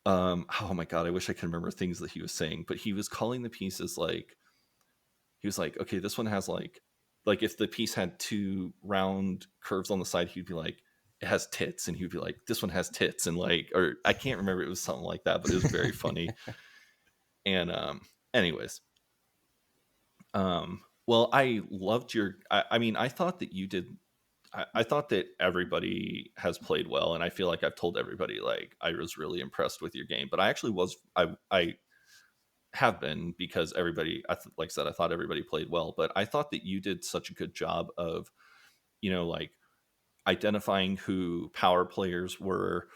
oh my god, I wish I could remember things that he was saying, but he was calling the pieces like, he was like, okay, this one has like if the piece had two round curves on the side, he'd be like, it has tits, and he'd be like, this one has tits, and like, or I can't remember, it was something like that, but it was very funny. And anyways, well, I loved I mean, I thought that you did. I thought that everybody has played well, and I feel like I've told everybody like I was really impressed with your game. But I actually was. I have been, because everybody, like I said, I thought everybody played well, but I thought that you did such a good job of like identifying who power players were,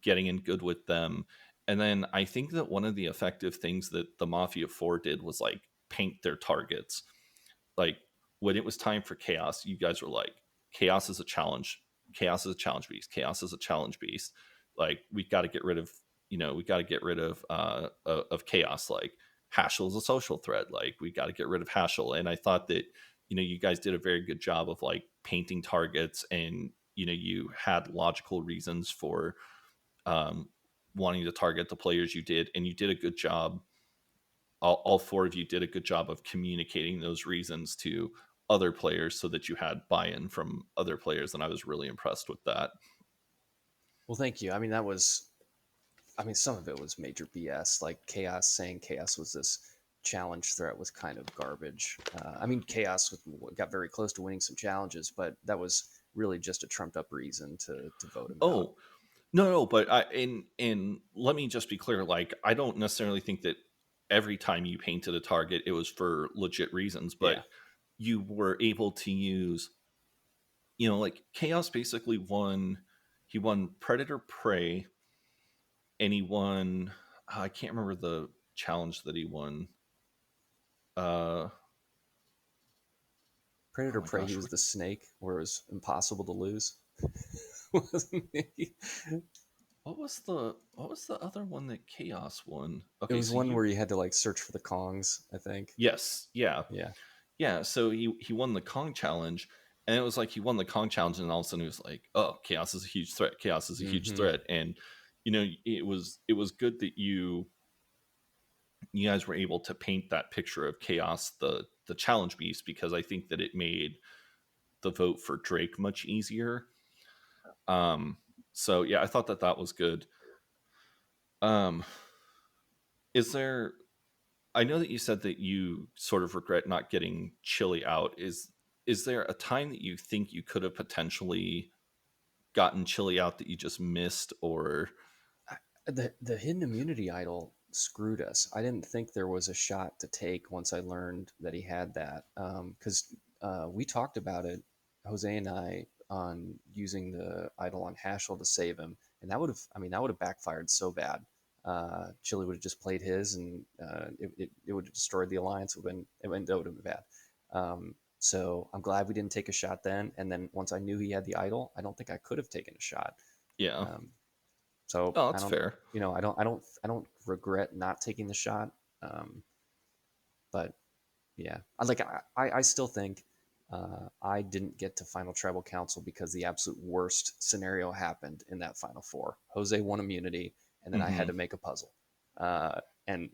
getting in good with them. And then I think that one of the effective things that the Mafia 4 did was like paint their targets. Like when it was time for chaos, you guys were like, chaos is a challenge. Chaos is a challenge beast. Chaos is a challenge beast. Like we got to get rid of, we got to get rid of chaos. Like Haschel is a social threat. Like we got to get rid of Haschel. And I thought that, you guys did a very good job of like painting targets, and, you had logical reasons for um, wanting to target the players you did. And you did a good job, all four of you did a good job of communicating those reasons to other players so that you had buy-in from other players, and I was really impressed with that. Well, thank you. I mean, some of it was major BS. Like Chaos saying Chaos was this challenge threat was kind of garbage. I mean, got very close to winning some challenges, but that was really just a trumped up reason to vote him out. Oh, no, but and let me just be clear, like I don't necessarily think that every time you painted a target it was for legit reasons, but Yeah. you were able to use, like Chaos basically won. He won Predator Prey, and he won, I can't remember the challenge that he won. uh oh Predator my Prey, he gosh, was the snake where it was impossible to lose. Wasn't he? what was the other one that Chaos won? It Okay, was so one you where you had to like search for the Kongs, I think. yes, yeah, Yeah. yeah. So he won the Kong challenge, and it was like he won the Kong challenge, and all of a sudden he was like, oh, Chaos is a huge threat. Chaos is a huge Hmm. threat, and it was good that you guys were able to paint that picture of Chaos, the challenge beast, because I think that it made the vote for Drake much easier. Um, so yeah, I thought that that was good. Um, is there? I know that you said that you sort of regret not getting Chili out. Is there a time that you think you could have potentially gotten Chili out that you just missed, or The hidden immunity idol screwed us. I didn't think there was a shot to take once I learned that he had that. Because we talked about it, Jose and I, on using the idol on Hashel to save him, and that would have backfired so bad. Chili would have just played his, and it would have destroyed the alliance. It would have been bad. So I'm glad we didn't take a shot then. And then once I knew he had the idol, I don't think I could have taken a shot. yeah? Um, so Oh, I that's don't, fair. I don't regret not taking the shot. Um, but yeah, I still think I didn't get to final tribal council because the absolute worst scenario happened in that final four. Jose won immunity, and then I had Hmm. to make a puzzle. And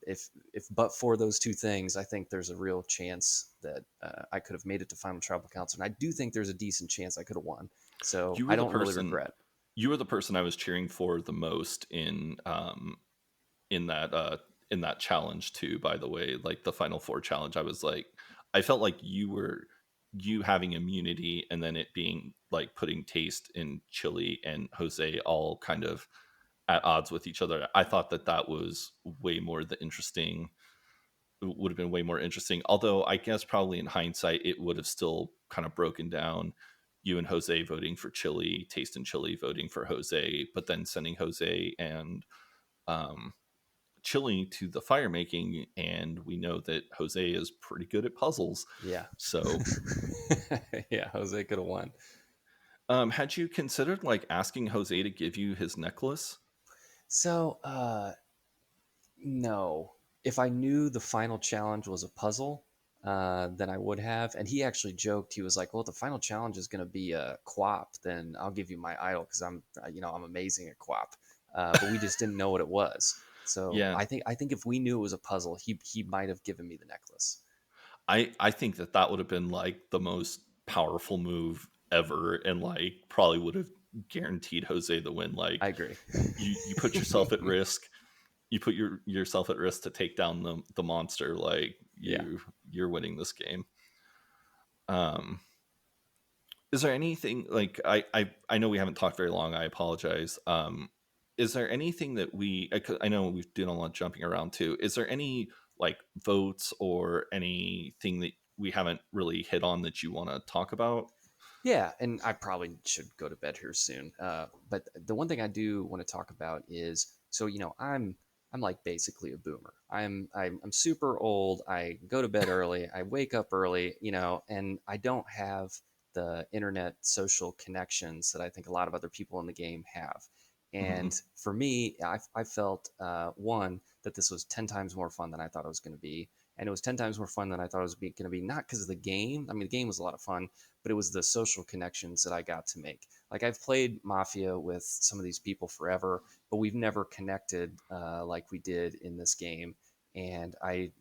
if but for those two things, I think there's a real chance that I could have made it to final tribal council, and I do think there's a decent chance I could have won. So You I were the don't really person. regret. You were the person I was cheering for the most in that in that challenge too. By the way, like the Final Four challenge, I was like, I felt like you having immunity, and then it being like putting Taste and Chili and Jose all kind of at odds with each other. I thought that that was way more the interesting. Would have been way more interesting. Although I guess probably in hindsight, it would have still kind of broken down you and Jose voting for Chili, Taste and Chili voting for Jose, but then sending Jose and um, Chili to the fire making, and we know that Jose is pretty good at puzzles. Yeah. So, Yeah, Jose could have won. had you considered like asking Jose to give you his necklace? So, no. If I knew the final challenge was a puzzle, then I would have. And he actually joked. He was like, "Well, if the final challenge is going to be a quap, then I'll give you my idol because I'm amazing at quap." But we just didn't know what it was. So Yeah, I think if we knew it was a puzzle, he might have given me the necklace. I think that that would have been like the most powerful move ever, and like probably would have guaranteed Jose the win. I Like agree. you put yourself at risk. You put yourself at risk to take down the monster. Like Yeah. you're winning this game. Um, is there anything like I know we haven't talked very long. I apologize. Is there anything that I know we've done a lot of jumping around too. Is there any like votes or anything that we haven't really hit on that you want to talk about? Yeah, and I probably should go to bed here soon. But the one thing I do want to talk about is, so I'm like basically a boomer. I'm super old. I go to bed early. I wake up early. And I don't have the internet social connections that I think a lot of other people in the game have. Hmm. And for me, I felt one that this was 10 times more fun than I thought it was going to be, and it was 10 times more fun than I thought it was going to be. Not because of the game. I mean, the game was a lot of fun, but it was the social connections that I got to make. Like I've played Mafia with some of these people forever, but we've never connected like we did in this game. And I,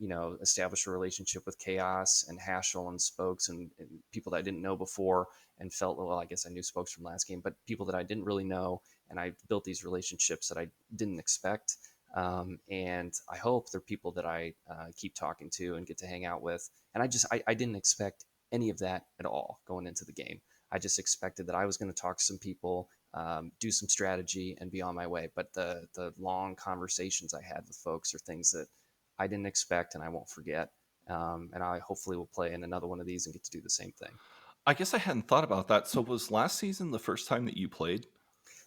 established a relationship with Chaos and Hashel and Spokes and people that I didn't know before, and felt, well, I guess I knew Spokes from last game, but people that I didn't really know. And I built these relationships that I didn't expect. And I hope they're people that I keep talking to and get to hang out with. And I didn't expect any of that at all going into the game. I just expected that I was going to talk to some people, do some strategy, and be on my way. But the long conversations I had with folks are things that I didn't expect and I won't forget. And I hopefully will play in another one of these and get to do the same thing. I guess I hadn't thought about that. So was last season the first time that you played?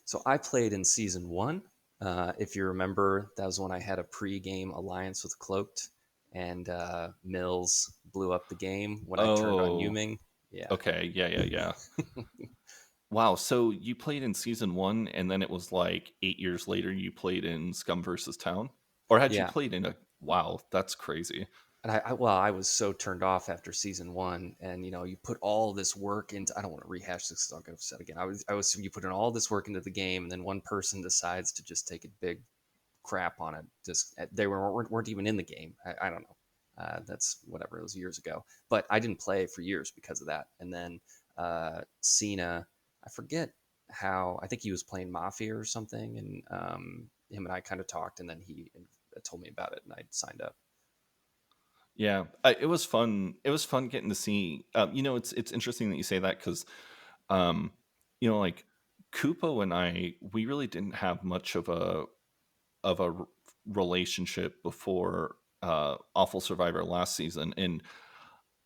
So I played in season one. If you remember, that was when I had a pre-game alliance with Cloaked, and Mills blew up the game when I turned on Oh, Yuming. Yeah, okay. Yeah, yeah, yeah. Wow. So you played in season one, and then it was like 8 years later you played in Scum versus Town, or had you yeah. played in a? Wow, that's crazy. And I was so turned off after season one, and you put all this work into. I don't want to rehash this because I'll get upset again. You put in all this work into the game, and then one person decides to just take a big crap on it. Just they weren't even in the game. I don't know. That's whatever. It was years ago, but I didn't play for years because of that. And then Cena, I forget how. I think he was playing Mafia or something, and him and I kind of talked, and then he told me about it, and I signed up. Yeah, it was fun. It was fun getting to see. It's interesting that you say that because, um, like Kupo and I, we really didn't have much of a relationship before Awful Survivor last season, and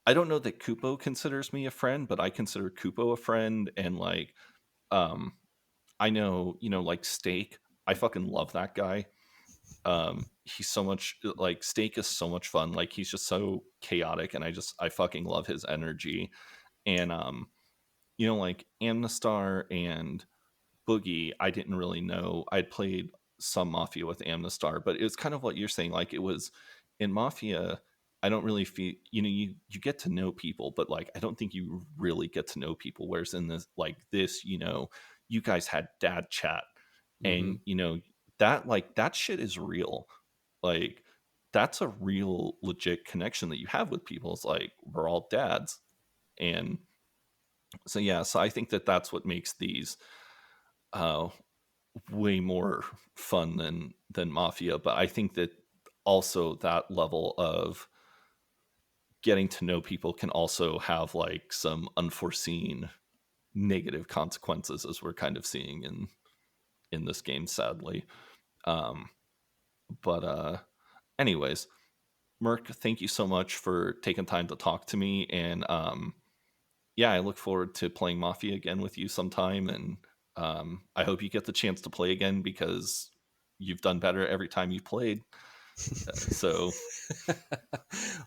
I don't know that Kupo considers me a friend, but I consider Kupo a friend, and like, um, I know, like Steak. I fucking love that guy. He's so much like Steak is so much fun. Like he's just so chaotic, and I fucking love his energy. And like Amnestar and Boogie, I didn't really know. I'd played some Mafia with Amnestar, but it was kind of what you're saying. Like it was in Mafia, I don't really feel you get to know people, but like I don't think you really get to know people. Whereas in this, you guys had dad chat, Mm-hmm. and that shit is real. Like that's a real legit connection that you have with people. It's like we're all dads, and so yeah. So I think that that's what makes these uh way more fun than Mafia, but I think that also that level of getting to know people can also have like some unforeseen negative consequences, as we're kind of seeing in this game, sadly. Um, but anyways, Merk, thank you so much for taking time to talk to me, and yeah, I look forward to playing Mafia again with you sometime, and I hope you get the chance to play again because you've done better every time you played. So,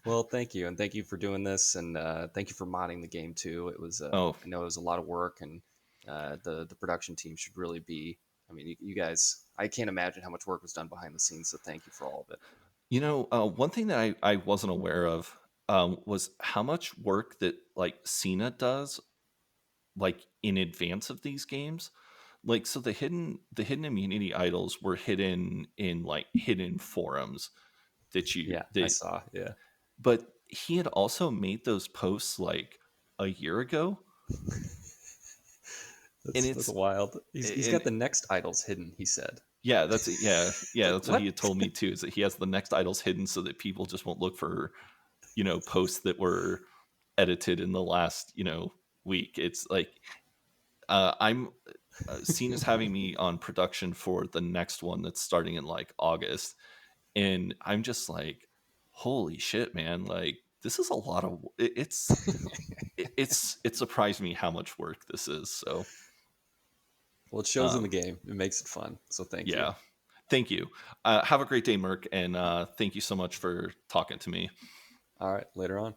Well, thank you, and thank you for doing this, and thank you for modding the game too. It was, oh, I know it was a lot of work, and the production team should really be. I mean, you guys, I can't imagine how much work was done behind the scenes. So thank you for all of it. one thing that I wasn't aware of was how much work that like Cena does, like in advance of these games. Like, so the hidden immunity idols were hidden in like hidden forums that you Yeah, I that saw. Yeah, but he had also made those posts like a year ago, and that's wild. He's and got the next idols hidden. He said, yeah, yeah, like that's what he what? had told me too. Is that he has the next idols hidden so that people just won't look for posts that were edited in the last week. It's like I'm Cena's having me on production for the next one that's starting in like August, and I'm just like, holy shit, man! Like this is a lot of it surprised me how much work this is. So Well, it shows in the um, game. It makes it fun. So thank you. yeah, thank you. Have a great day, Merk, and thank you so much for talking to me. All right, later on.